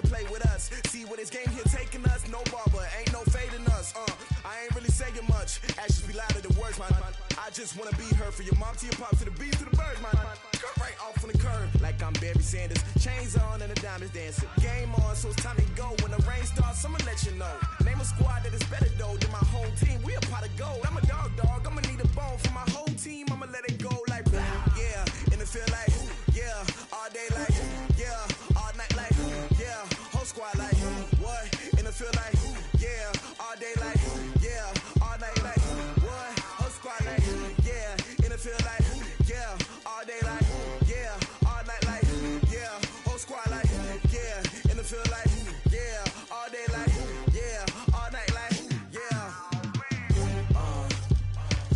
can't play with us. See where this game here taking us? No barber, ain't no fading us. I ain't really saying much. Actions be louder than words, man. I just wanna be heard from your mom to your pop to the beat to the birds, man. Cut right off on the curb, like I'm Barry Sanders. Chains on and the diamonds dancing. Game on, so it's time to go. When the rain starts, I'ma let you know. Name a squad that is better though than my whole team. We a pot of gold. I'm a dog. I'ma need a bone for my whole team. I'ma let it go like yeah. And it feel like yeah. All day like yeah. All night like yeah. Whole squad like what? And it feel like yeah. All day like yeah. All night like what? Whole squad like yeah. And it feel like yeah. All day like yeah. All night like yeah. Whole squad like yeah. And it feel like yeah. All day like yeah. All night like yeah.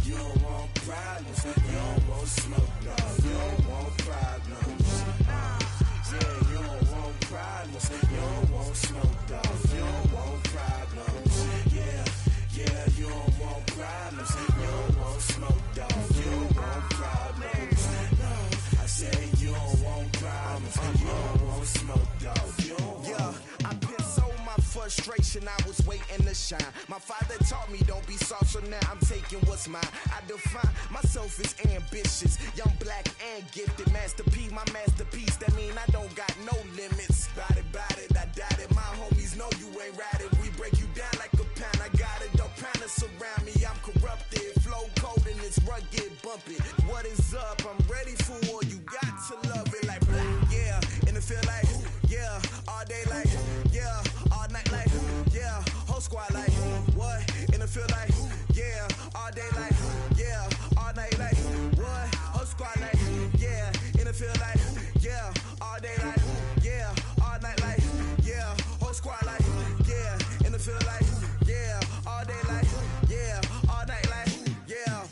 You don't want problems. You don't want smoke, no. You don't want problems. Yeah, you don't want problems. You don't want smoke, dog. You don't want problems. Yeah, you don't want problems. You don't want smoke, dog. You don't want problems. No, I said you don't want problems. You don't want smoke, dog. You don't want. Yeah, I've been so my frustration, I was waiting to shine. My father taught me don't be soft, so now I'm taking what's mine. I define myself as ambitious, young, black, and gifted. Master P, my masterpiece. That mean I don't got no limits. Bout it, I doubt it. My homies know you ain't ratted. We break you down like a pound. I got it, don't pound to surround me. I'm corrupted, flow cold and it's rugged, bumpy. What is up? I'm ready for war. You got to love it like black, yeah. And it feel like yeah. All day like yeah. All night like yeah. Whole squad like what? And it feel like yeah. All day like yeah. All night like what? Whole squad like yeah. And it feel like yeah. All day like yeah. All night like yeah. Whole squad like yeah. And it feel like yeah. All day like yeah. All night like yeah.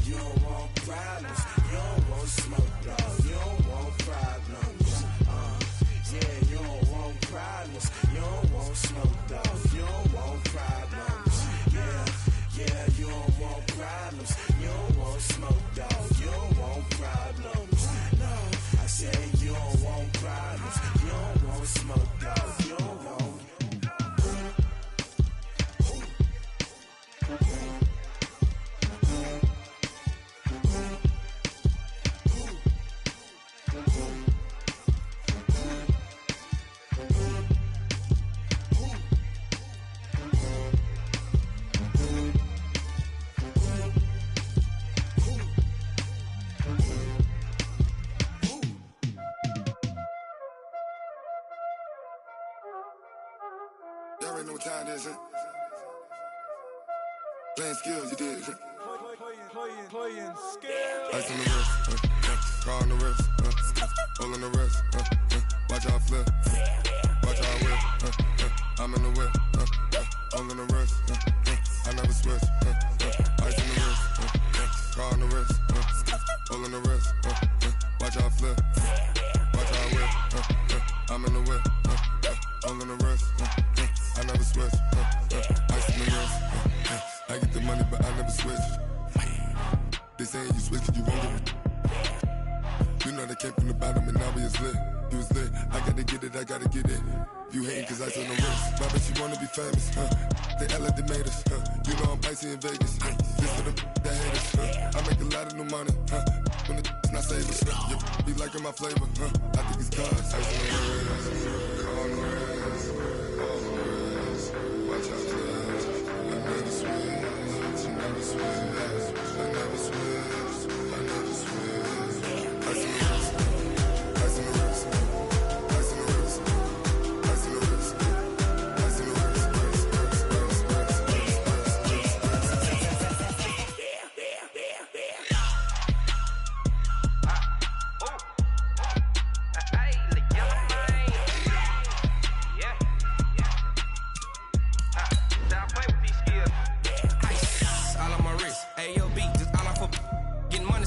You don't want problems. You don't want smoke, dog. You don't want problems. Yeah, you don't want problems. You don't want smoke, dog. You don't want problems. Yeah, you don't want problems. You don't want smoke, dog. You don't want problems. No, I said you don't want problems. You don't want smoke, dog. You don't want. Playing skills, you did. Playing skills. Ice on the wrist, car on the wrist, hole on the wrist, watch how I flip, watch how I whip, I'm in the whip, hole on the wrist, I never switch, ice on the wrist, car on the wrist, hole on the wrist, watch how I flip, watch how I whip, I'm in the whip, hole on the wrist, I never switch, ice on the wrist. I get the money, but I never switch. They saying you switch, you won't get it. You know they came from the bottom and now we is lit. You was lit, I gotta get it, I gotta get it. You hating cause I on the wrist. My bitch, you wanna be famous, They act like they made us, You know I'm icy in Vegas, Just for the that hate us, I make a lot of new money, When the not save us, You be liking my flavor, I think it's cause. Ice on the wrist, car on the wrist, all on the wrist, watch out for this. I never switch, I never switch, I never switch, I never switch. Ice in the wrist, ice in the wrist, ice in the wrist, ice in the wrist, ice in the wrist,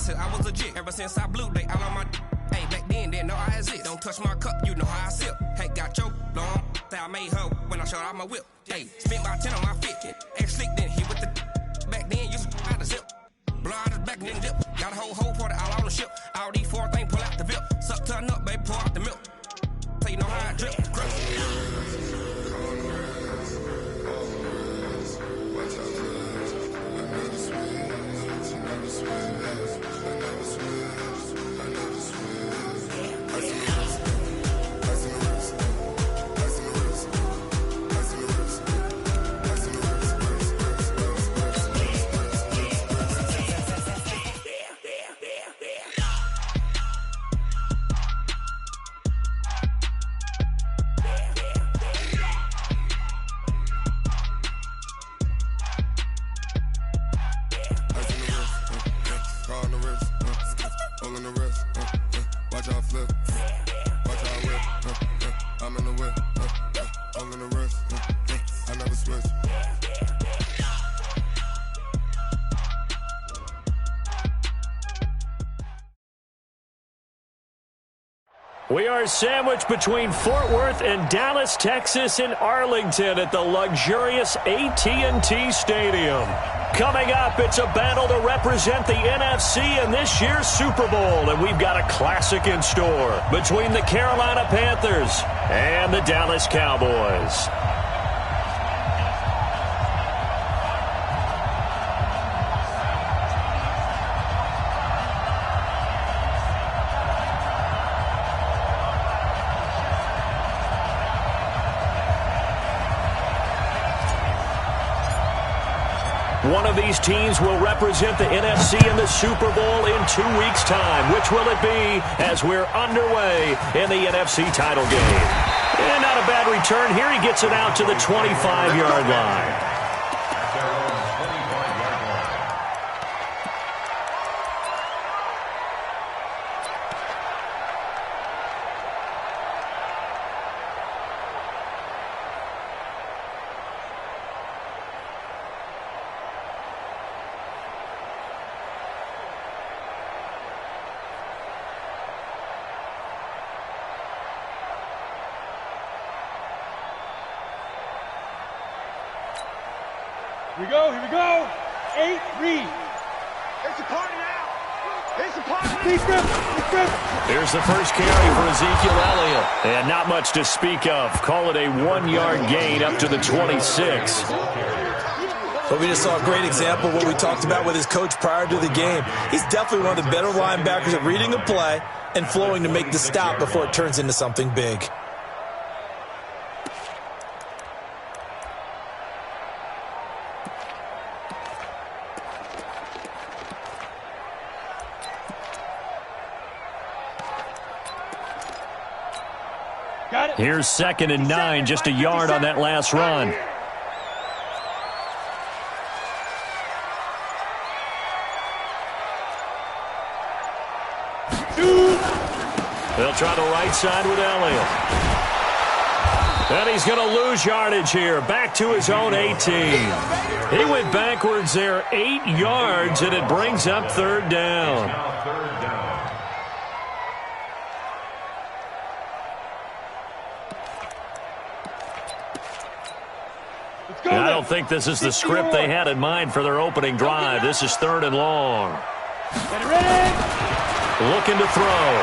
I was legit ever since I blew. They all on my hey, back then didn't know I exist. Don't touch my cup, you know how I sip. Hey, got your long that I made her when I showed out my whip. Hey, spent my 10 on my fit. Ex slick then hit with the back then used to out the zip. Blow out his back and then dip. Got a whole party all on the ship. All these four things pull out the VIP. Suck to a nut, baby, pour out the milk. all in the wrist. Watch how I flip. Watch how I whip. I'm in the whip. All in the wrist. I never switch. We are sandwiched between Fort Worth and Dallas, Texas, and Arlington at the luxurious AT&T Stadium. Coming up, it's a battle to represent the NFC in this year's Super Bowl, and we've got a classic in store between the Carolina Panthers and the Dallas Cowboys. One of these teams will represent the NFC in the Super Bowl in 2 weeks' time. Which will it be as we're underway in the NFC title game? And not a bad return here. He gets it out to the 25-yard line. Here we go. 8 read. It's a party now. It's a party. Here's the first carry for Ezekiel Elliott. And not much to speak of. Call it a 1-yard gain up to the 26. But we just saw a great example of what we talked about with his coach prior to the game. He's definitely one of the better linebackers at reading a play and flowing to make the stop before it turns into something big. Here's 2nd and 9, just a yard on that last run. They'll try the right side with Elliott. And he's going to lose yardage here, back to his own 18. He went backwards there 8 yards, and it brings up 3rd down. I don't think this is the script they had in mind for their opening drive. This is 3rd and long. Looking to throw.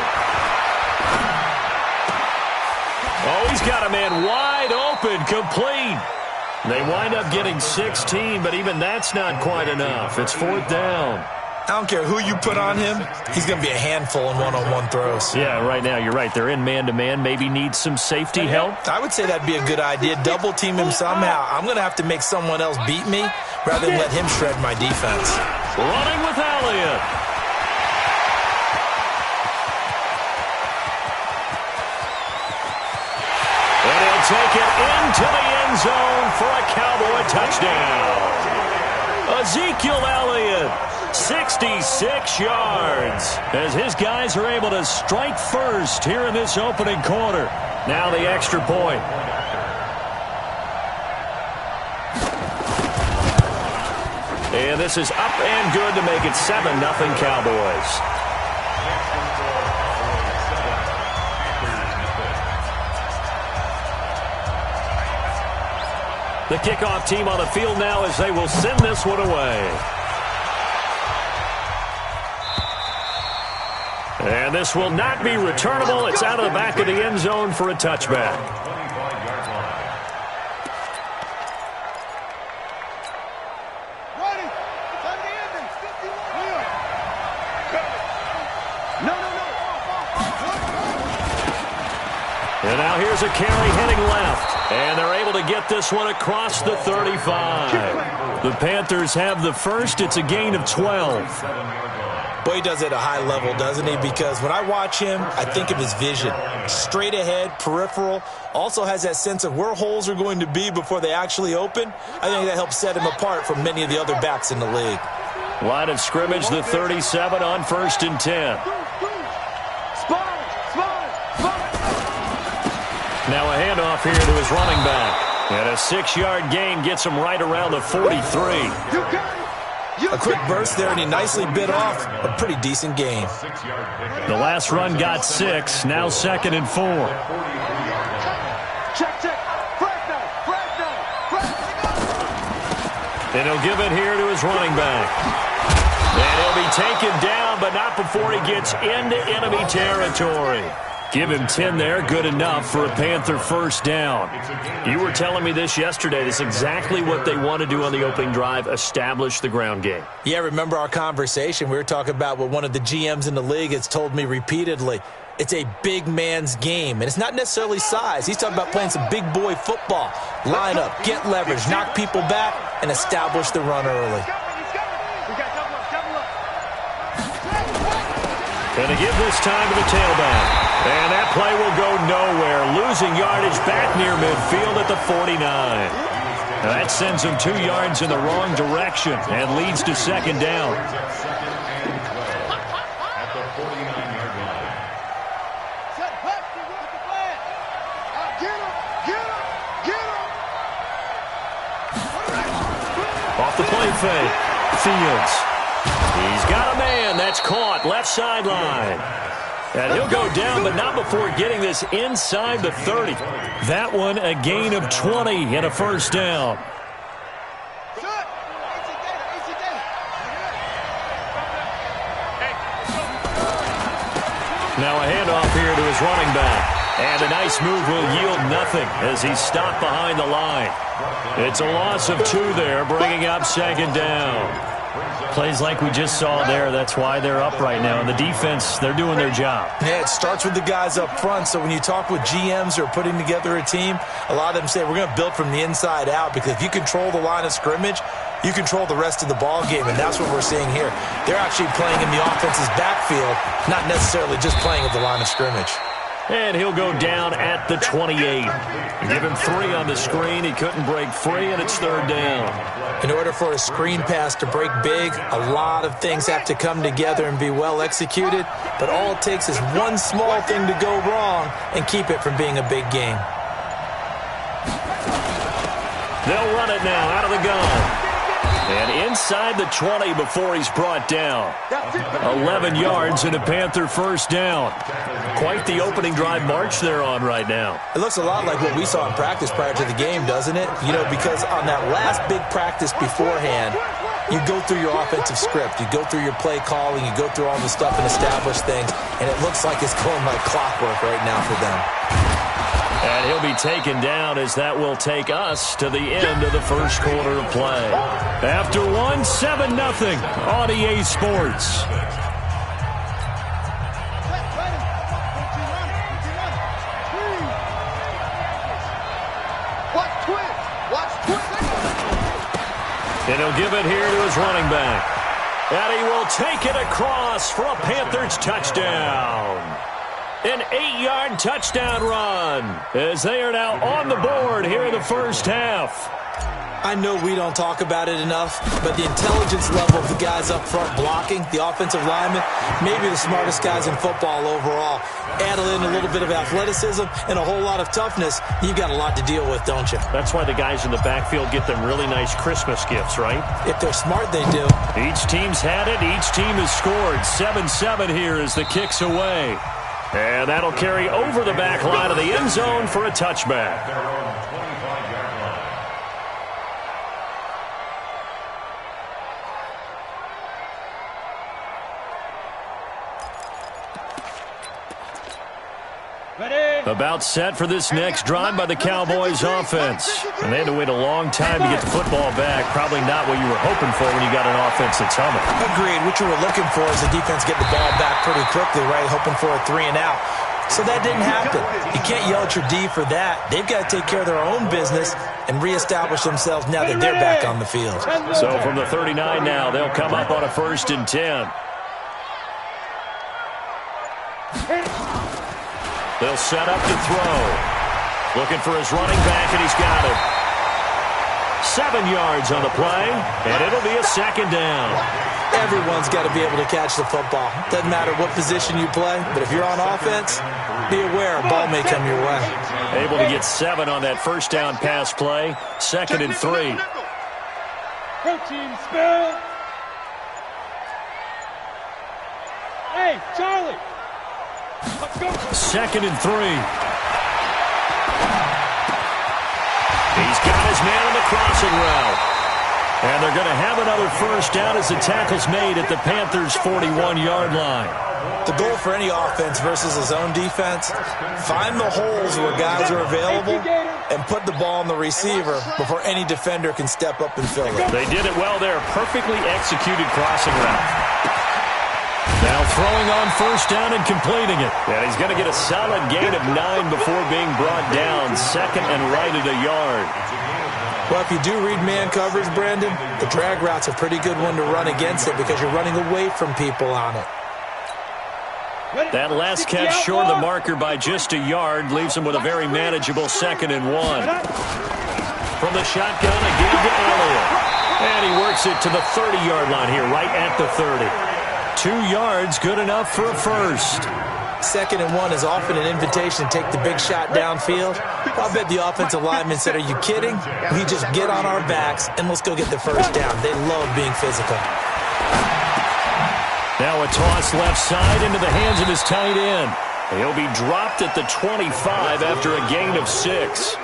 Oh, he's got a man wide open, complete. They wind up getting 16, but even that's not quite enough. It's 4th down. I don't care who you put on him. He's going to be a handful in one-on-one throws. Yeah, right now, you're right. They're in man-to-man. Maybe need some safety help. I would say that'd be a good idea. Double-team him somehow. I'm going to have to make someone else beat me rather than let him shred my defense. Running with Elliott. And he'll take it into the end zone for a Cowboy touchdown. Ezekiel Elliott, 66 yards, as his guys are able to strike first here in this opening quarter. Now the extra point. And this is up and good to make it 7-0 Cowboys. The kickoff team on the field now as they will send this one away. And this will not be returnable. It's out of the back of the end zone for a touchback. And now here's a carry heading left. And they're able to get this one across the 35. The Panthers have the first. It's a gain of 12. Boy, he does it at a high level, doesn't he? Because when I watch him, I think of his vision. Straight ahead, peripheral. Also has that sense of where holes are going to be before they actually open. I think that helps set him apart from many of the other backs in the league. Line of scrimmage, the 37 on 1st and 10. Now a handoff here to his running back. And a 6-yard gain gets him right around the 43. A quick burst there, and he nicely bit off a pretty decent gain. The last run got 6. Now 2nd and 4. And he'll give it here to his running back. And he'll be taken down, but not before he gets into enemy territory. Give him 10 there, good enough for a Panther first down. You were telling me this yesterday. This is exactly what they want to do on the opening drive, establish the ground game. Yeah, remember our conversation? We were talking about what one of the GMs in the league has told me repeatedly. It's a big man's game, and it's not necessarily size. He's talking about playing some big boy football. Line up, get leverage, knock people back, and establish the run early. Going to give this time to the tailback. And that play will go nowhere. Losing yardage back near midfield at the 49. Now that sends him 2 yards in the wrong direction and leads to 2nd down. At the 49-yard line. Off the play fake. Fields. He's got a man. That's caught. Left sideline. And he'll go down, but not before getting this inside the 30. That one a gain of 20 and a first down. Now a handoff here to his running back. And a nice move will yield nothing as he's stopped behind the line. It's a loss of 2 there, bringing up 2nd down. Plays like we just saw there. That's why they're up right now. And the defense, they're doing their job. Yeah, it starts with the guys up front. So when you talk with GMs who are putting together a team, a lot of them say we're going to build from the inside out, because if you control the line of scrimmage, you control the rest of the ball game, and that's what we're seeing here. They're actually playing in the offense's backfield, not necessarily just playing at the line of scrimmage. And he'll go down at the 28. Give him 3 on the screen. He couldn't break free, and it's 3rd down. In order for a screen pass to break big, a lot of things have to come together and be well executed, but all it takes is one small thing to go wrong and keep it from being a big game. They'll run it now out of the gun. And inside the 20 before he's brought down. 11 yards and a Panther first down. Quite the opening drive march they're on right now. It looks a lot like what we saw in practice prior to the game, doesn't it? You know, because on that last big practice beforehand, you go through your offensive script. You go through your play calling. You go through all the stuff and establish things. And it looks like it's going like clockwork right now for them. And he'll be taken down as that will take us to the end of the first quarter of play. After 7-0 on EA Sports. And he'll give it here to his running back. And he will take it across for a Panthers touchdown. An 8-yard touchdown run as they are now on the board here in the first half. I know we don't talk about it enough, but the intelligence level of the guys up front blocking, the offensive linemen, maybe the smartest guys in football overall. Add in a little bit of athleticism and a whole lot of toughness, you've got a lot to deal with, don't you? That's why the guys in the backfield get them really nice Christmas gifts, right? If they're smart, they do. Each team's had it. Each team has scored. 7-7 here as the kick's away. And that'll carry over the back line of the end zone for a touchback. About set for this next drive by the Cowboys offense. And they had to wait a long time to get the football back. Probably not what you were hoping for when you got an offense that's humming. Agreed. What you were looking for is the defense getting the ball back pretty quickly, right? Hoping for a 3-and-out. So that didn't happen. You can't yell at your D for that. They've got to take care of their own business and reestablish themselves now that they're back on the field. So from the 39 now, they'll come up on a 1st and 10. They'll set up to throw. Looking for his running back, and he's got it. 7 yards on the play, and it'll be a 2nd down. Everyone's got to be able to catch the football. Doesn't matter what position you play, but if you're on offense, be aware a ball may come your way. Able to get 7 on that first down pass play. 2nd and 3. Protein spill. Hey, Charlie. Let's go. 2nd and 3. He's got his man on the crossing route. And they're going to have another first down as the tackle's made at the Panthers' 41-yard line. The goal for any offense versus a zone defense, find the holes where guys are available and put the ball on the receiver before any defender can step up and fill it. They did it well there. Perfectly executed crossing route. Now throwing on first down and completing it. And he's going to get a solid gain of 9 before being brought down. 2nd and right at a yard. Well, if you do read man coverage, Brandon, the drag route's a pretty good one to run against it because you're running away from people on it. That last catch short of the marker by just a yard leaves him with a very manageable 2nd and 1. From the shotgun, again to Elliott. And he works it to the 30-yard line here, right at the 30. 2 yards, good enough for a first. 2nd and 1 is often an invitation to take the big shot downfield. I'll bet the offensive lineman said, are you kidding? We just get on our backs and let's go get the first down. They love being physical. Now a toss left side into the hands of his tight end. He'll be dropped at the 25 after a gain of 6.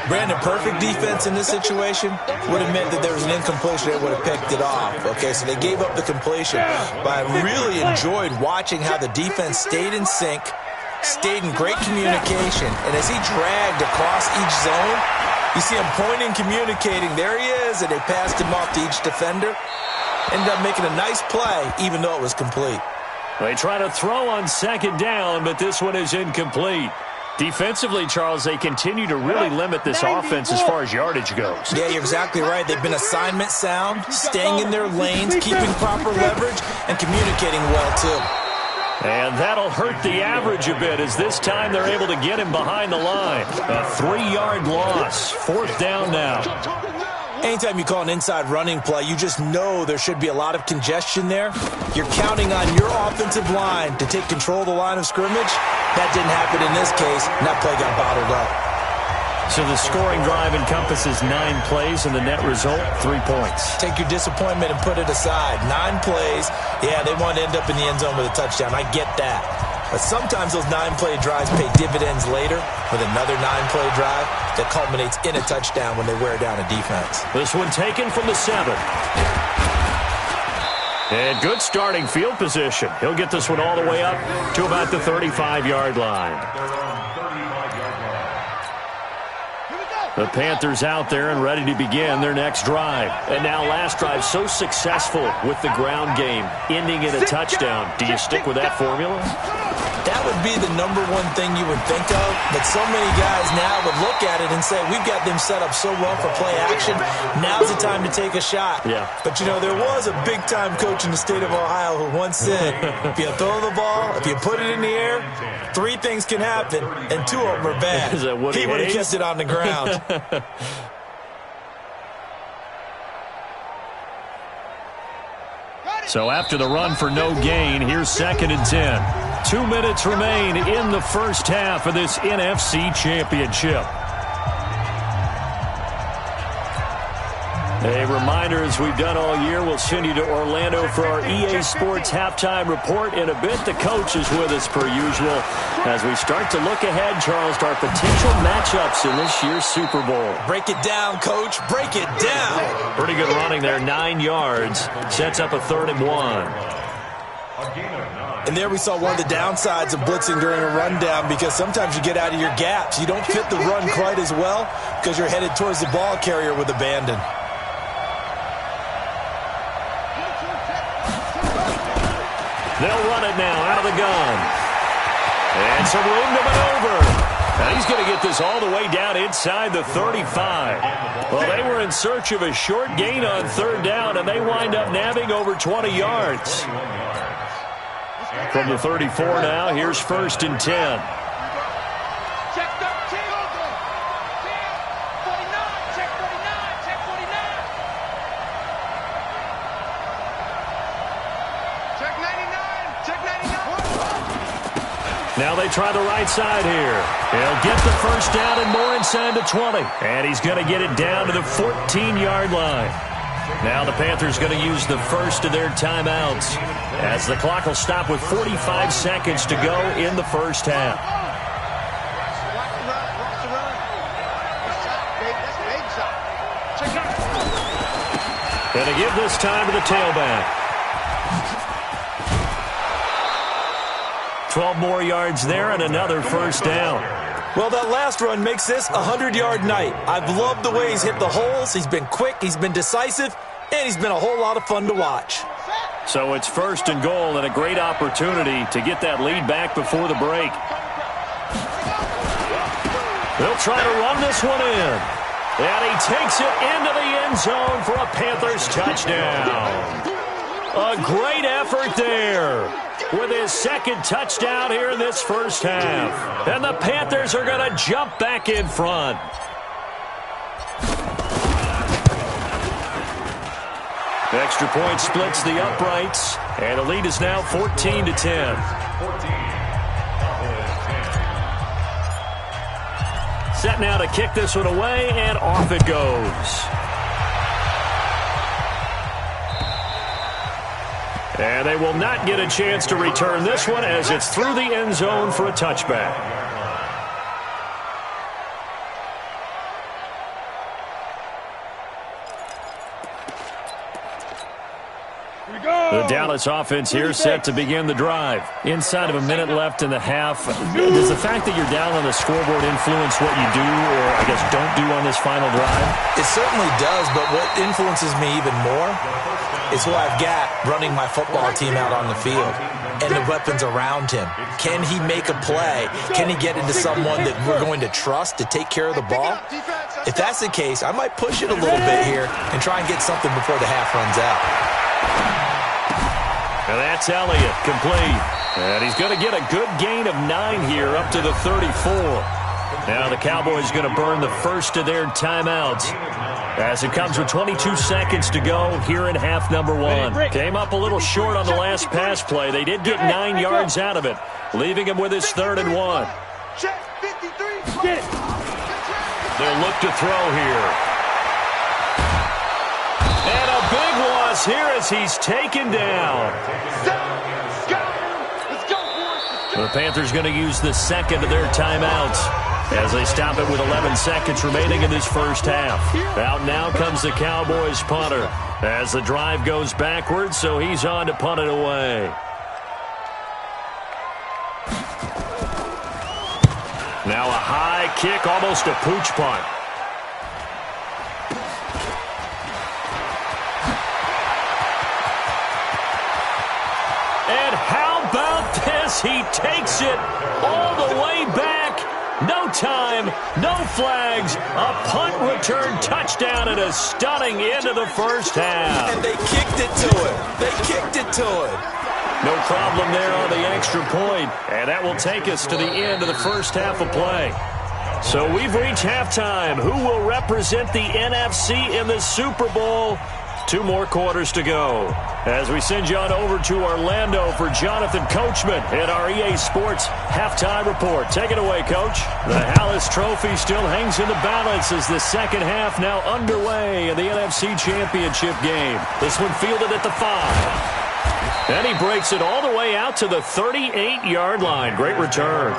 Brandon, perfect defense in this situation would have meant that there was an incompletion that would have picked it off. Okay, so they gave up the completion. But I really enjoyed watching how the defense stayed in sync, stayed in great communication, and as he dragged across each zone, you see him pointing, communicating. There he is, and they passed him off to each defender. Ended up making a nice play, even though it was complete. They try to throw on 2nd down, but this one is incomplete. Defensively, Charles, they continue to really limit this offense as far as yardage goes. Yeah, you're exactly right. They've been assignment sound, staying in their lanes, keeping proper leverage, and communicating well, too. And that'll hurt the average a bit as this time they're able to get him behind the line. A 3-yard loss. 4th down now. Anytime you call an inside running play, you just know there should be a lot of congestion there. You're counting on your offensive line to take control of the line of scrimmage. That didn't happen in this case, and that play got bottled up. So the scoring drive encompasses 9 plays, and the net result, 3 points. Take your disappointment and put it aside. 9 plays, yeah, they want to end up in the end zone with a touchdown. I get that. But sometimes those 9-play drives pay dividends later with another 9-play drive that culminates in a touchdown when they wear down a defense. This one taken from the 7. And good starting field position. He'll get this one all the way up to about the 35-yard line. The Panthers out there and ready to begin their next drive. And now last drive so successful with the ground game, ending in a touchdown. Do you stick with that formula? That would be the number one thing you would think of, but so many guys now would look at it and say, we've got them set up so well for play action, now's the time to take a shot. Yeah. But, you know, there was a big-time coach in the state of Ohio who once said, if you throw the ball, if you put it in the air, 3 things can happen, and 2 of them are bad. Is that Woody He would have Hayes? kept it on the ground. So after the run for no gain, here's 2nd and 10. 2 minutes remain in the first half of this NFC Championship. A reminder, as we've done all year, we'll send you to Orlando for our EA Sports halftime report. In a bit, the coach is with us per usual as we start to look ahead, Charles, to our potential matchups in this year's Super Bowl. Break it down, Coach. Break it down. Pretty good running there, 9 yards. Sets up a 3rd and 1. And there we saw one of the downsides of blitzing during a rundown because sometimes you get out of your gaps. You don't fit the run quite as well because you're headed towards the ball carrier with abandon. They'll run it now out of the gun. And some room to maneuver. And he's going to get this all the way down inside the 35. Well, they were in search of a short gain on 3rd down, and they wind up nabbing over 20 yards. From the 34 now, here's 1st and 10. Now they try the right side here. He'll get the first down and more inside the 20. And he's going to get it down to the 14-yard line. Now the Panthers going to use the first of their timeouts as the clock will stop with 45 seconds to go in the first half. Going to give this time to the tailback. 12 more yards there and another first down. Well, that last run makes this a 100-yard night. I've loved the way he's hit the holes. He's been quick, he's been decisive, and he's been a whole lot of fun to watch. So it's first and goal and a great opportunity to get that lead back before the break. They'll try to run this one in. And he takes it into the end zone for a Panthers touchdown. A great effort there with his second touchdown here in this first half. And the Panthers are going to jump back in front. The extra point splits the uprights, and the lead is now 14-10. Set now to kick this one away, and off it goes. And they will not get a chance to return this one as it's through the end zone for a touchback. The Dallas offense here set to begin the drive. Inside of a minute left in the half. Does the fact that you're down on the scoreboard influence what you do or, I guess, don't do on this final drive? It certainly does, but what influences me even more is who I've got running my football team out on the field and the weapons around him. Can he make a play? Can he get into someone that we're going to trust to take care of the ball? If that's the case, I might push it a little bit here and try and get something before the half runs out. And that's Elliott, complete. And he's going to get a good gain of 9 here up to the 34. Now the Cowboys going to burn the first of their timeouts as it comes with 22 seconds to go here in half number 1. Came up a little short on the last pass play. They did get 9 yards out of it, leaving him with his 3rd and 1. They'll look to throw here. And a big loss here as he's taken down. The Panthers going to use the second of their timeouts as they stop it with 11 seconds remaining in this first half. Out now comes the Cowboys punter as the drive goes backwards, so he's on to punt it away. Now a high kick, almost a pooch punt. And how about this? He takes it all the way back. No time, no flags, a punt return touchdown and a stunning end of the first half. And they kicked it to him. They kicked it to him. No problem there on the extra point. And that will take us to the end of the first half of play. So we've reached halftime. Who will represent the NFC in the Super Bowl? 2 more quarters to go as we send you on over to Orlando for Jonathan Coachman at our EA Sports Halftime Report. Take it away, Coach. The Hallis Trophy still hangs in the balance as the second half now underway in the NFC Championship game. This one fielded at the 5. And he breaks it all the way out to the 38-yard line. Great return.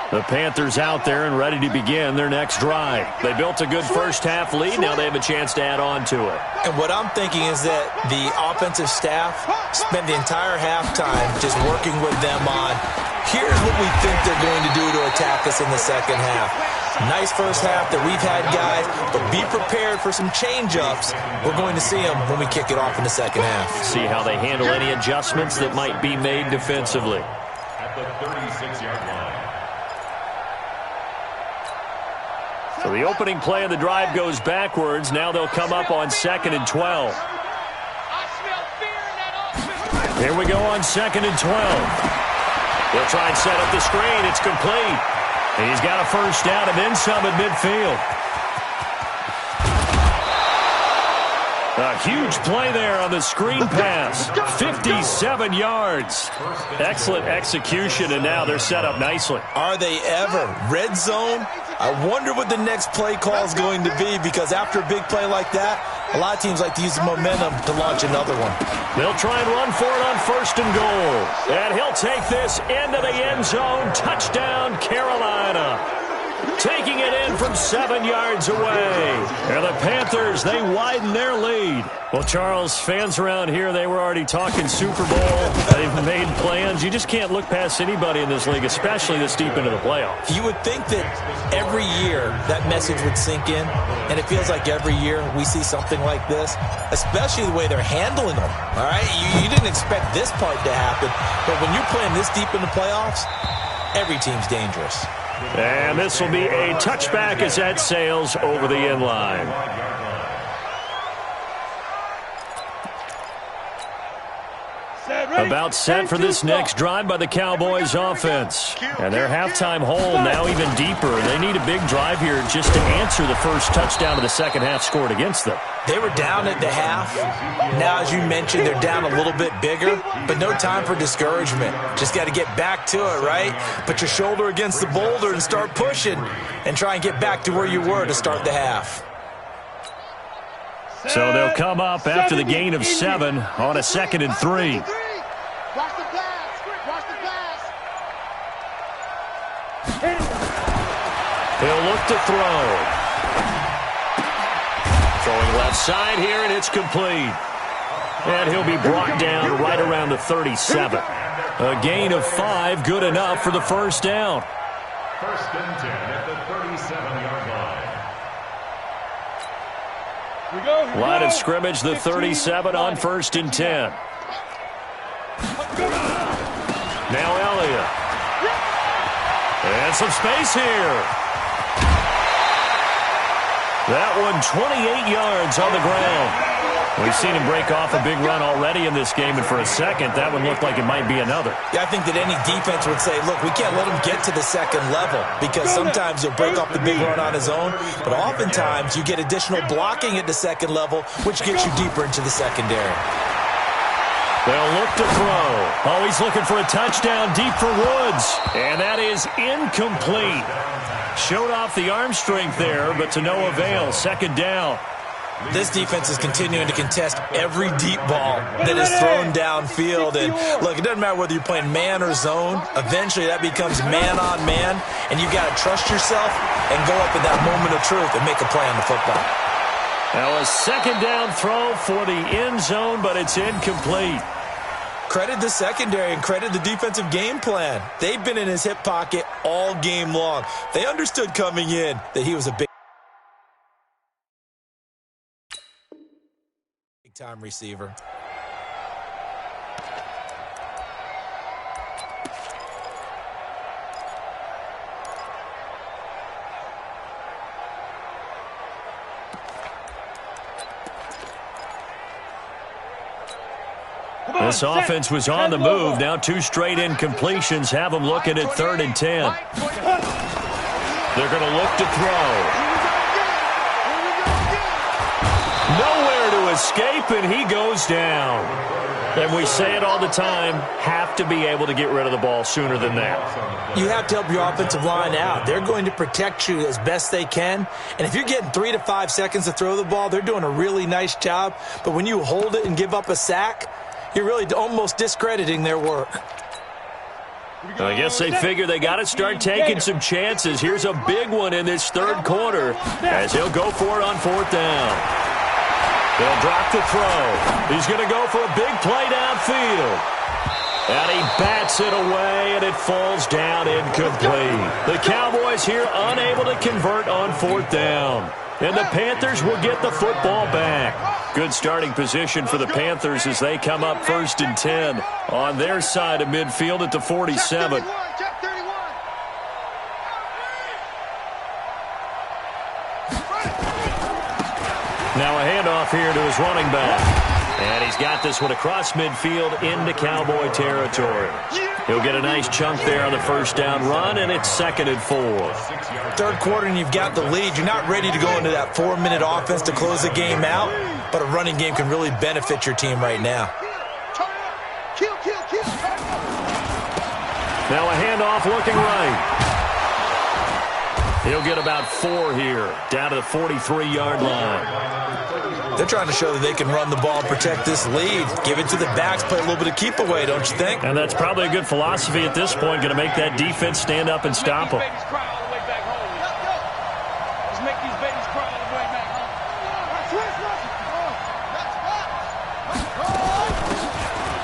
The Panthers out there and ready to begin their next drive. They built a good first half lead. Now they have a chance to add on to it. And what I'm thinking is that the offensive staff spent the entire halftime just working with them on, here's what we think they're going to do to attack us in the second half. Nice first half that we've had, guys, but be prepared for some change-ups. We're going to see them when we kick it off in the second half. See how they handle any adjustments that might be made defensively. At the 36-yard line. So the opening play of the drive goes backwards. Now they'll come up on 2nd and 12. Here we go on 2nd and 12. They'll try and set up the screen. It's complete. He's got a first down and then some at midfield. A huge play there on the screen pass. 57 yards. Excellent execution, and now they're set up nicely. Are they ever? Red zone? I wonder what the next play call is going to be, because after a big play like that, a lot of teams like to use the momentum to launch another one. They'll try and run for it on 1st and goal. And he'll take this into the end zone. Touchdown, Carolina. Taking it in from 7 yards away. And the Panthers, they widen their lead. Well, Charles, fans around here, they were already talking Super Bowl. They've made plans. You just can't look past anybody in this league, especially this deep into the playoffs. You would think that every year that message would sink in, and it feels like every year we see something like this, especially the way they're handling them. All right, you didn't expect this part to happen, but when you're playing this deep in the playoffs, every team's dangerous. And this will be a touchback as that sails over the end line. About set for this next drive by the Cowboys offense. And their halftime hole now even deeper. They need a big drive here just to answer the first touchdown of the second half scored against them. They were down at the half. Now, as you mentioned, they're down a little bit bigger, but no time for discouragement. Just got to get back to it, right? Put your shoulder against the boulder and start pushing and try and get back to where you were to start the half. So they'll come up after the gain of 7 on a 2nd and 3. Watch the pass. Watch the pass. He'll look to throw. Throwing left side here, and it's complete. And he'll be brought down right around the 37. A gain of 5, good enough for the first down. 1st and 10 at the 37-yard line. Line of scrimmage, the 37 on 1st and 10. Now Elliott. And some space here. That one 28 yards on the ground. We've seen him break off a big run already in this game, and for a second, that one looked like it might be another. Yeah, I think that any defense would say, look, we can't let him get to the second level, because sometimes he'll break off the big run on his own, but oftentimes you get additional blocking at the second level, which gets you deeper into the secondary. They'll look to throw. Oh, he's looking for a touchdown deep for Woods. And that is incomplete. Showed off the arm strength there, but to no avail. 2nd down. This defense is continuing to contest every deep ball that is thrown downfield. And, look, it doesn't matter whether you're playing man or zone. Eventually that becomes man on man, and you've got to trust yourself and go up in that moment of truth and make a play on the football. Now a 2nd down throw for the end zone, but it's incomplete. Credit the secondary and credit the defensive game plan. They've been in his hip pocket all game long. They understood coming in that he was a big-time receiver. This offense was on the move. Now 2 straight incompletions have them looking at 3rd and 10. They're going to look to throw. Nowhere to escape, and he goes down. And we say it all the time, have to be able to get rid of the ball sooner than that. You have to help your offensive line out. They're going to protect you as best they can. And if you're getting 3 to 5 seconds to throw the ball, they're doing a really nice job. But when you hold it and give up a sack, you're really almost discrediting their work. I guess they figure they got to start taking some chances. Here's a big one in this 3rd quarter as he'll go for it on 4th down. They'll drop the throw. He's going to go for a big play downfield. And he bats it away, and it falls down incomplete. The Cowboys here unable to convert on 4th down. And the Panthers will get the football back. Good starting position for the Panthers as they come up 1st and 10 on their side of midfield at the 47. Now a handoff here to his running back. And he's got this one across midfield into Cowboy territory. He'll get a nice chunk there on the first down run, and it's 2nd and 4. Third quarter, and you've got the lead. You're not ready to go into that 4-minute offense to close the game out, but a running game can really benefit your team right now. Now a handoff looking right. He'll get about 4 here, down to the 43-yard line. They're trying to show that they can run the ball, protect this lead, give it to the backs, play a little bit of keep away, don't you think? And that's probably a good philosophy at this point, going to make that defense stand up and stop them.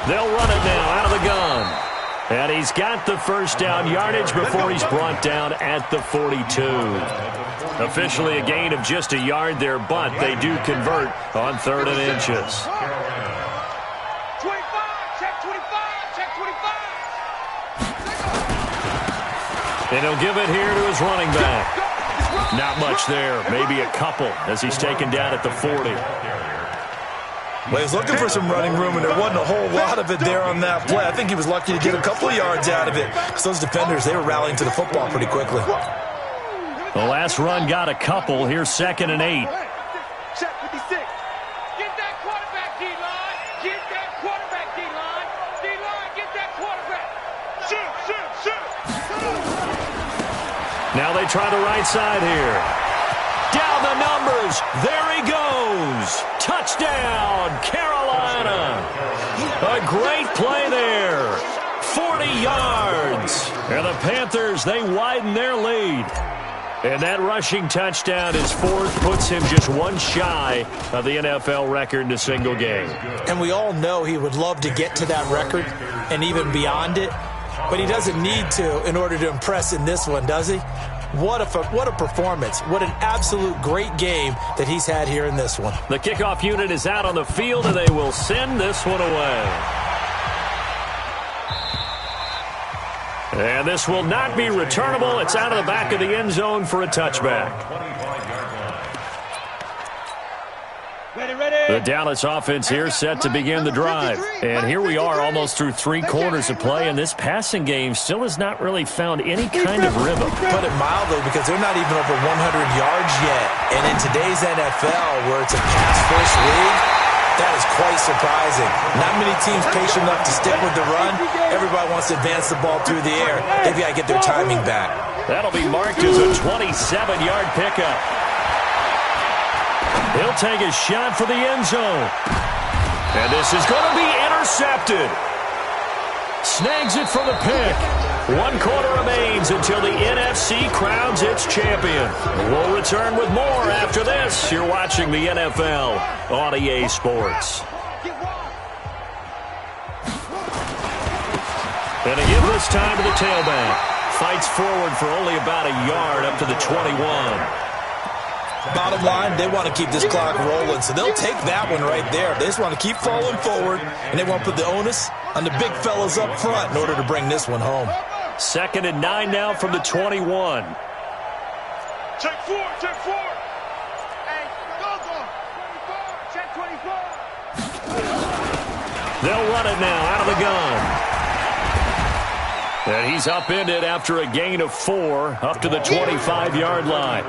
They'll run it now out of the gun. And he's got the first down yardage before he's brought down at the 42. Officially a gain of just a yard there, but they do convert on 3rd and inches. 25, check 25, check 25. And he'll give it here to his running back. Not much there, maybe a couple as he's taken down at the 40. Well, he was looking for some running room, and there wasn't a whole lot of it there on that play. I think he was lucky to get a couple of yards out of it. So those defenders, they were rallying to the football pretty quickly. The last run got a couple. Here's 2nd and 8. Check 56. Get that quarterback, D-line. Get that quarterback, D-line. D-line, get that quarterback. Shoot. Now they try the right side here. Down the numbers. There he goes. Touchdown, Carolina. A great play there. 40 yards. And the Panthers, they widen their lead. And that rushing touchdown is 4th, puts him just one shy of the NFL record in a single game. And we all know he would love to get to that record and even beyond it, but he doesn't need to in order to impress in this one, does he? What a performance. What an absolute great game that he's had here in this one. The kickoff unit is out on the field, and they will send this one away. And this will not be returnable. It's out of the back of the end zone for a touchback. The Dallas offense here set to begin the drive. And here we are almost through 3 quarters of play, and this passing game still has not really found any kind of rhythm. Put it mildly, because they're not even over 100 yards yet. And in today's NFL, where it's a pass-first league, that is quite surprising. Not many teams patient enough to stick with the run. Everybody wants to advance the ball through the air. They've got to get their timing back. That'll be marked as a 27-yard pickup. He'll take a shot for the end zone. And this is going to be intercepted. Snags it for the pick. 1 quarter remains until the NFC crowns its champion. We'll return with more after this. You're watching the NFL on EA Sports. And to give this time to the tailback. Fights forward for only about a yard up to the 21. Bottom line, they want to keep this clock rolling, so they'll take that one right there. They just want to keep falling forward, and they want to put the onus on the big fellas up front in order to bring this one home. 2nd and 9 now from the 21. Check 4, check 4. Hey, go. 24, check 24. They'll run it now out of the gun. And he's upended after a gain of 4 up to the 25-yard line.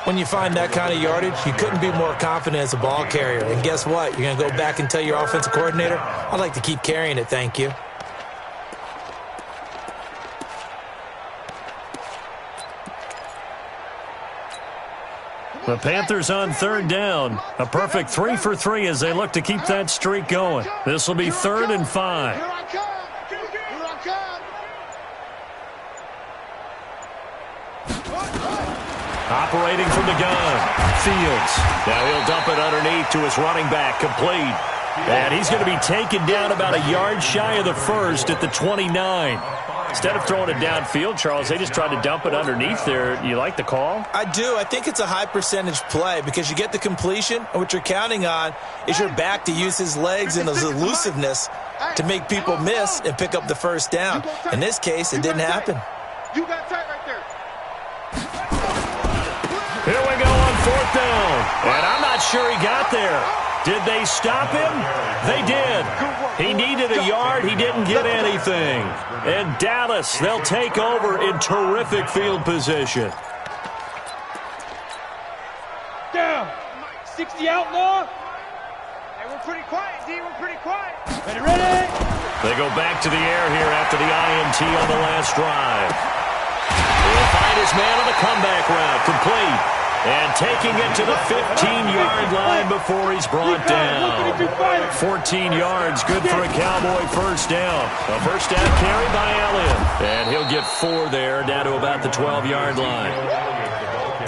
When you find that kind of yardage, you couldn't be more confident as a ball carrier. And guess what? You're going to go back and tell your offensive coordinator, I'd like to keep carrying it, thank you. The Panthers on 3rd down. A perfect 3 for 3 as they look to keep that streak going. This will be 3rd and 5. Here I come. Operating from the gun, Fields. Now he'll dump it underneath to his running back, complete. And he's going to be taken down about a yard shy of the first at the 29. Instead of throwing it downfield, Charles, they just tried to dump it underneath there. You like the call? I do. I think it's a high percentage play because you get the completion, and what you're counting on is your back to use his legs and his elusiveness to make people miss and pick up the first down. In this case, it didn't happen. You got tight right there. Here we go on 4th down. And I'm not sure he got there. Did they stop him? They did. He needed a yard. He didn't get anything. And Dallas, they'll take over in terrific field position. Down. 60 outlaw. Hey, we're pretty quiet, D. We're pretty quiet. Ready? They go back to the air here after the INT on the last drive. He'll find his man on the comeback route. Complete. And taking it to the 15-yard line before he's brought down. 14 yards, good for a Cowboy first down. A first down carry by Elliott. And he'll get 4 there, down to about the 12-yard line.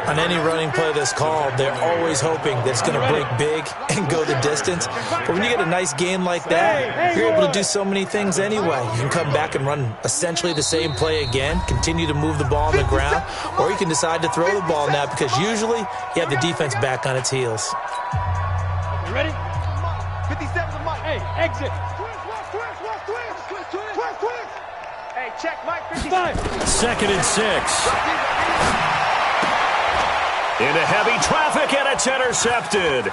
On any running play that's called, they're always hoping that it's going to break big and go the distance. But when you get a nice gain like that, you're able to do so many things anyway. You can come back and run essentially the same play again, continue to move the ball on the ground, or you can decide to throw the ball now because usually you have the defense back on its heels. You ready? 57's a Mike. Hey, exit. Twist. Hey, check Mike. 55. 2nd and 6. Into heavy traffic, and it's intercepted.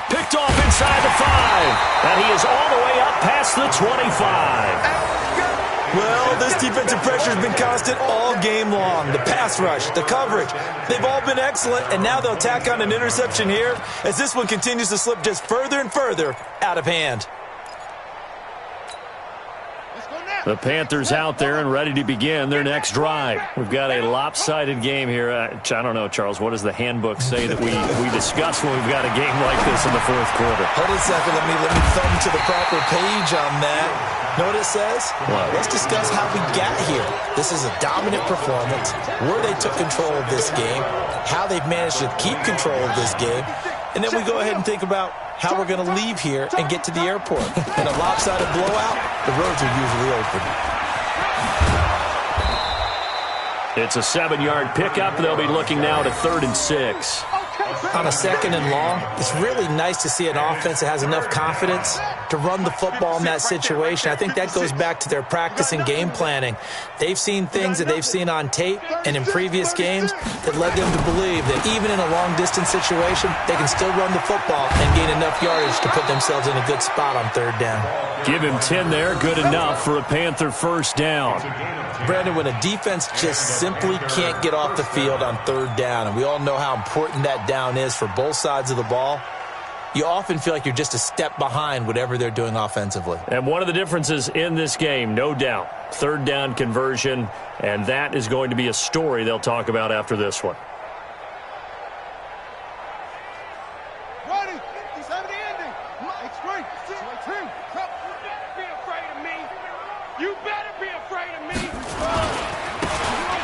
Picked off inside the 5, and he is all the way up past the 25. Well, this defensive pressure has been constant all game long. The pass rush, the coverage, they've all been excellent, and now they'll tack on an interception here as this one continues to slip just further and further out of hand. The Panthers out there and ready to begin their next drive. We've got a lopsided game here. I don't know, Charles, what does the handbook say that we discuss when we've got a game like this in the 4th quarter? Hold a second. Let me thumb to the proper page on that. Know what it says? What? Let's discuss how we got here. This is a dominant performance, where they took control of this game, how they've managed to keep control of this game, and then we go ahead and think about how we're going to leave here and get to the airport. In a lopsided blowout, the roads are usually open. It's a 7-yard pickup. They'll be looking now to 3rd and 6. On a 2nd and long, it's really nice to see an offense that has enough confidence to run the football in that situation. I think that goes back to their practice and game planning. They've seen things that they've seen on tape and in previous games that led them to believe that even in a long-distance situation, they can still run the football and gain enough yardage to put themselves in a good spot on 3rd down. Give him 10 there, good enough for a Panther first down. Brandon, when a defense just simply can't get off the field on 3rd down, and we all know how important that down is for both sides of the ball, you often feel like you're just a step behind whatever they're doing offensively. And one of the differences in this game, no doubt, 3rd down conversion, and that is going to be a story they'll talk about after this one. Ready? He's having the ending. Extreme. Be afraid of me. You better be afraid of me.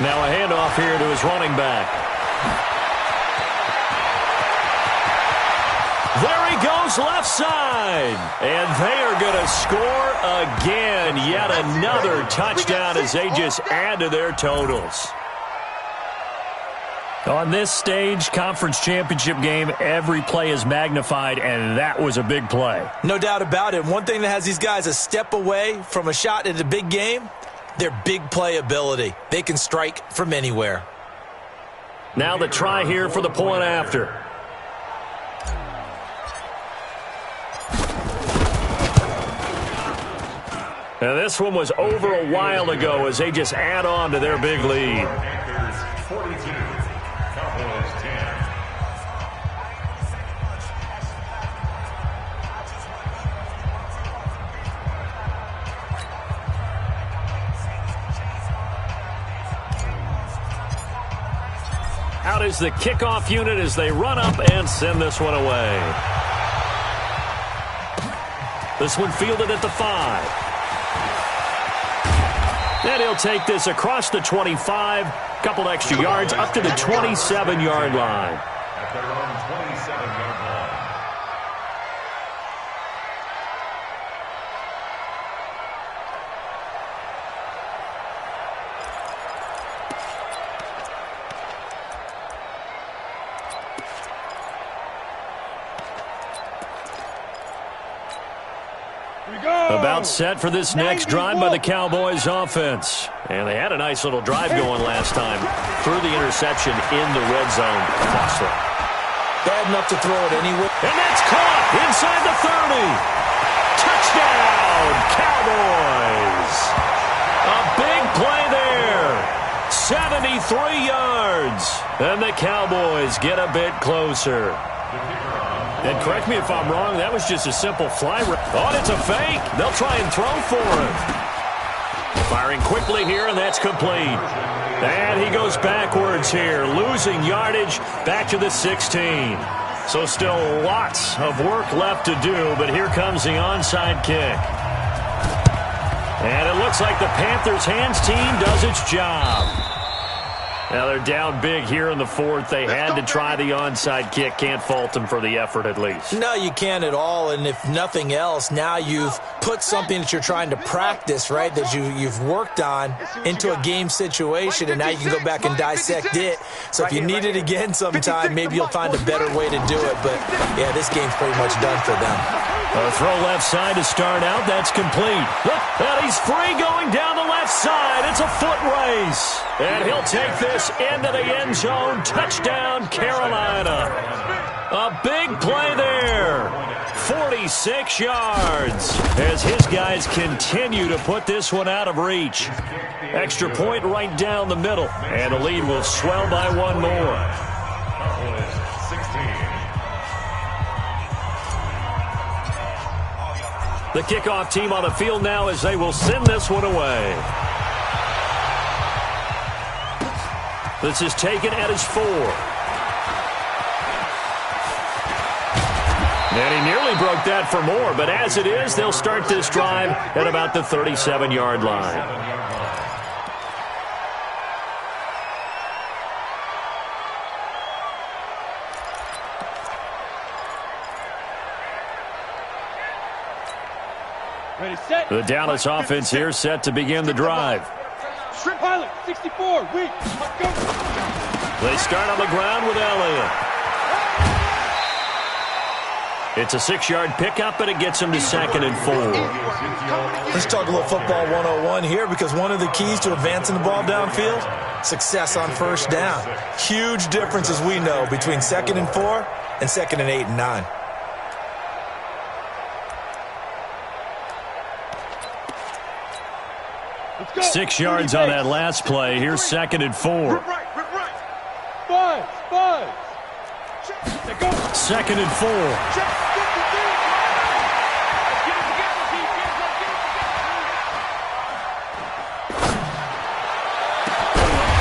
Now a handoff here to his running back. There he goes, left side. And they are going to score again. Yet another touchdown as they just add to their totals. On this stage, conference championship game, every play is magnified, and that was a big play. No doubt about it. One thing that has these guys a step away from a shot at a big game, their big play ability. They can strike from anywhere. Now the try here for the point after. Now this one was over a while ago as they just add on to their big lead. Panthers 42, Cowboys 10. Out is the kickoff unit as they run up and send this one away. This one fielded at the 5. And he'll take this across the 25, couple extra yards, up to the 27-yard line. At their own 27-yard line. About set for this next drive by the Cowboys offense. And they had a nice little drive going last time. Through the interception in the red zone. Costly. bad enough to throw it anyway. And that's caught inside the 30. Touchdown, Cowboys. A big play there. 73 yards. And the Cowboys get a bit closer. And correct me if I'm wrong, that was just a simple fly. Oh, it's a fake. They'll try and throw for him. Firing quickly here, and that's complete. And he goes backwards here, losing yardage back to the 16. So still lots of work left to do, but here comes the onside kick. And it looks like the Panthers' hands team does its job. Now they're down big here in the fourth. They had to try the onside kick. Can't fault them for the effort at least. No, you can't at all. And if nothing else, now you've put something that you're trying to practice, right, that you've worked on into a game situation, and now you can go back and dissect it. So if you need it again sometime, maybe you'll find a better way to do it. But, yeah, this game's pretty much done for them. A throw left side to start out. That's complete. Look, and he's free going down the left side. It's a foot race. And he'll take this into the end zone. Touchdown, Carolina. A big play there. 46 yards as his guys continue to put this one out of reach. Extra point right down the middle. And the lead will swell by one more. The kickoff team on the field now as they will send this one away. This is taken at his 4. And he nearly broke that for more, but as it is, they'll start this drive at about the 37-yard line. The Dallas offense here set to begin the drive. Shrimp Pilot, 64, weak. They start on the ground with Elliott. It's a 6-yard pickup, and it gets him to 2nd and 4. Let's talk a little football 101 here, because one of the keys to advancing the ball downfield, success on first down. Huge difference, as we know, between 2nd and 4 and 2nd and 8 and 9. Let's go. 6 yards on that last play. Here's 2nd and 4. Rip right. Five. 2nd and 4.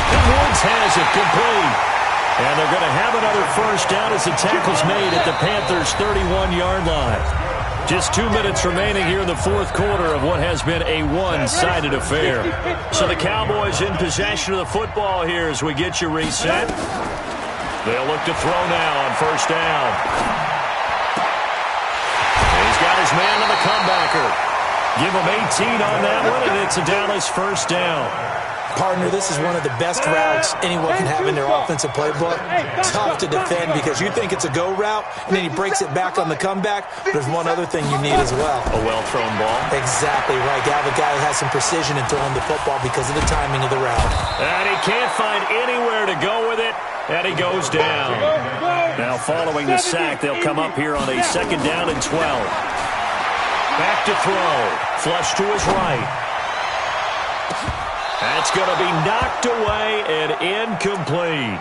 And Woods has it complete. And they're going to have another first down as the tackle's made at the Panthers' 31-yard line. Just 2 minutes remaining here in the fourth quarter of what has been a one-sided affair. So the Cowboys in possession of the football here as we get you reset. They'll look to throw now on first down. He's got his man on the comebacker. Give him 18 on that one, and it's a Dallas first down. Partner, this is one of the best routes anyone can have in their offensive playbook. Tough to defend because you think it's a go route, and then he breaks it back on the comeback. There's one other thing you need as well. A well-thrown ball. Exactly right. You have a guy who has some precision in throwing the football because of the timing of the route. And he can't find anywhere to go with it, and he goes down. Now following the sack, they'll come up here on a 2nd down and 12. Back to throw. Flush to his right. That's going to be knocked away and incomplete.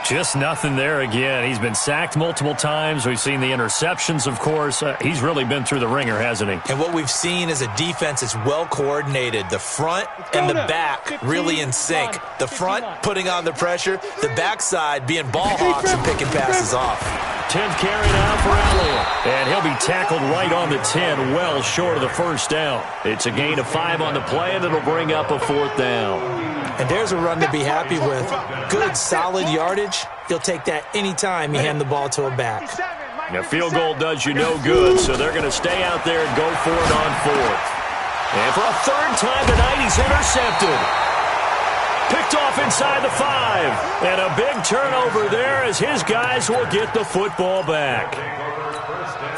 Just nothing there again. He's been sacked multiple times. We've seen the interceptions, of course. He's really been through the ringer, hasn't he? And what we've seen is a defense that's well coordinated. The front and the back really in sync. The front putting on the pressure. The backside being ball hawks and picking passes off. 10th carry now for Elliott. And he'll be tackled right on the 10, well short of the first down. It's a gain of 5 on the play, and it'll bring up a 4th down. And there's a run to be happy with. Good, solid yardage. He'll take that any time you hand the ball to a back. A field goal does you no good, so they're going to stay out there and go for it on 4th. And for a 3rd time tonight, he's intercepted. Picked off inside the 5. And a big turnover there as his guys will get the football back.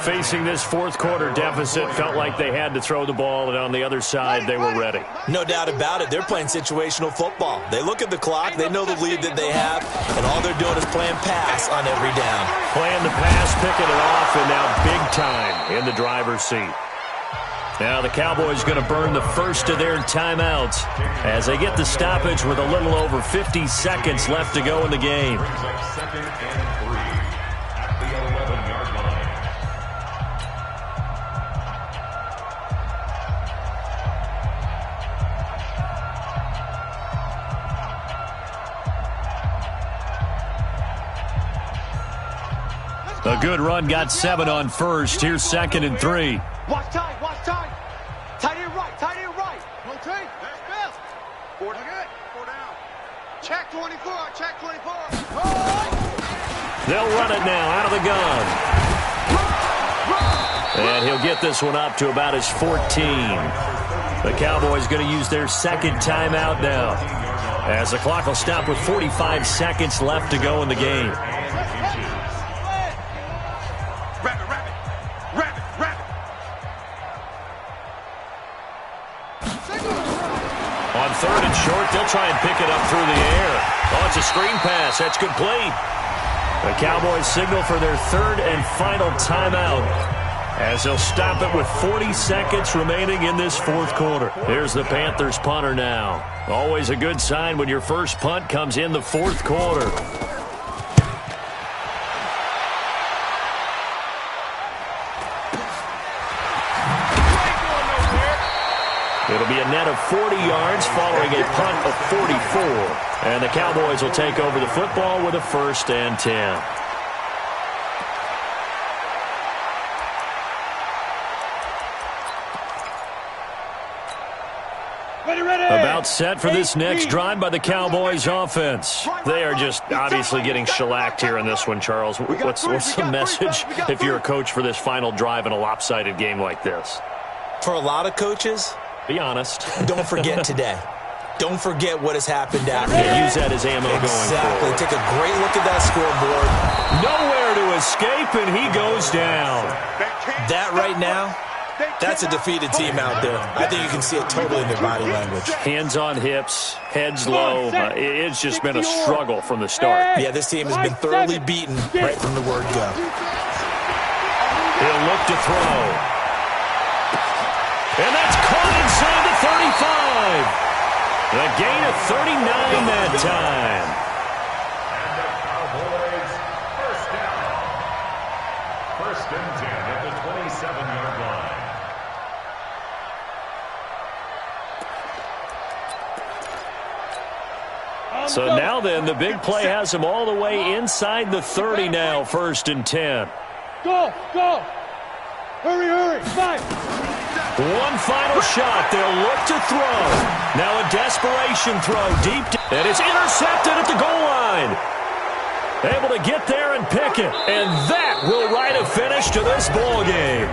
Facing this fourth quarter deficit, felt like they had to throw the ball, and on the other side, they were ready. No doubt about it. They're playing situational football. They look at the clock, they know the lead that they have, and all they're doing is playing pass on every down. Playing the pass, picking it off, and now big time in the driver's seat. Now the Cowboys going to burn the first of their timeouts as they get the stoppage with a little over 50 seconds left to go in the game. Second and 3 at the 11-yard line. A good run got 7 on first. Here's 2nd and 3. Watch tight, watch tight. Tight end right, tight end right. Rotate, that's best. 4 good, 4 down. Check 24, check 24. They'll run it now out of the gun. And he'll get this one up to about his 14. The Cowboys going to use their second timeout now, as the clock will stop with 45 seconds left to go in the game. On 3rd and short, they'll try and pick it up through the air. Oh, it's a screen pass. That's complete. The Cowboys signal for their 3rd and final timeout, as they'll stop it with 40 seconds remaining in this fourth quarter. Here's the Panthers punter now. Always a good sign when your first punt comes in the fourth quarter. It'll be a net of 40 yards following a punt of 44. And the Cowboys will take over the football with a 1st and 10. About set for this next drive by the Cowboys offense. They are just obviously getting shellacked here in this one, Charles. What's the message if you're a coach for this final drive in a lopsided game like this? For a lot of coaches, be honest. Don't forget today. Don't forget what has happened out here. Yeah, use that as ammo going forward. Exactly. Take a great look at that scoreboard. Nowhere to escape, and he goes down. That right now, that's a defeated team out there. I think you can see it totally in their body language. Hands on hips, heads low. It's just been a struggle from the start. Yeah, this team has been thoroughly beaten right from the word go. He'll look to throw. And that's caught inside the 35. The gain of 39 that time. And the Cowboys first down. 1st and 10 at the 27-yard line. So now then, the big play has him all the way inside the 30 now, 1st and 10. Go, go. Hurry, hurry, 5. One final shot. They'll look to throw. Now a desperation throw deep. And it's intercepted at the goal line. Able to get there and pick it. And that will write a finish to this ball game.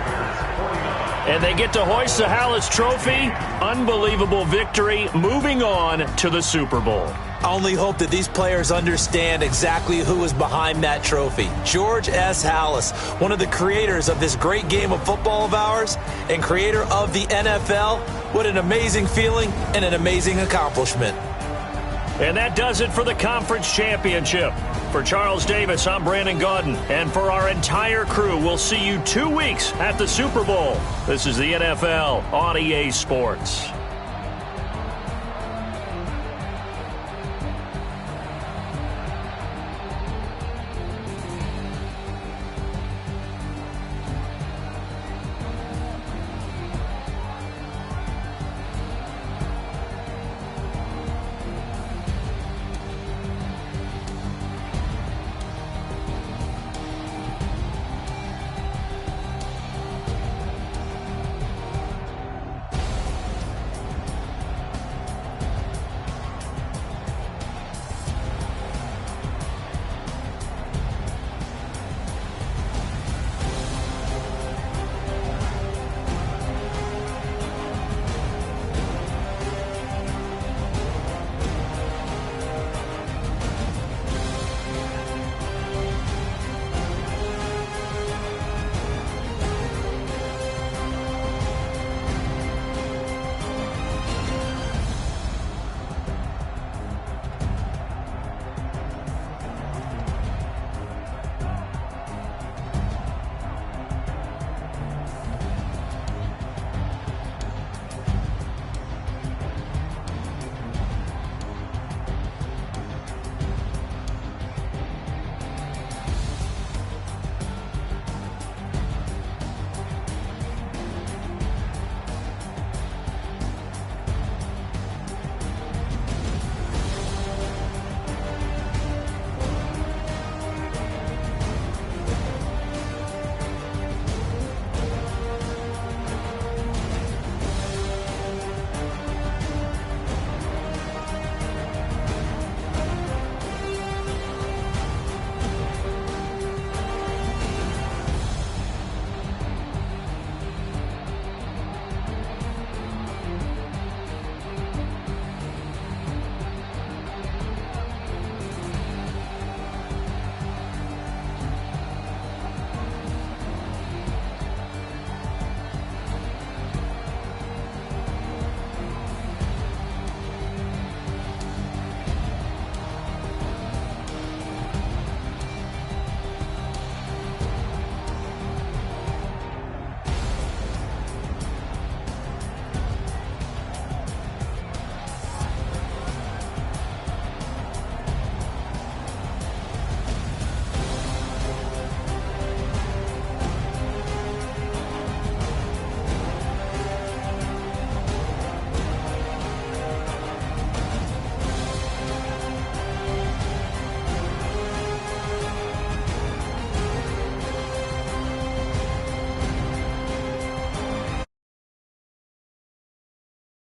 And they get to hoist the Hallis Trophy. Unbelievable victory. Moving on to the Super Bowl. I only hope that these players understand exactly who is behind that trophy. George S. Hallis, one of the creators of this great game of football of ours and creator of the NFL. What an amazing feeling and an amazing accomplishment. And that does it for the conference championship. For Charles Davis, I'm Brandon Gaudin. And for our entire crew, we'll see you 2 weeks at the Super Bowl. This is the NFL on EA Sports.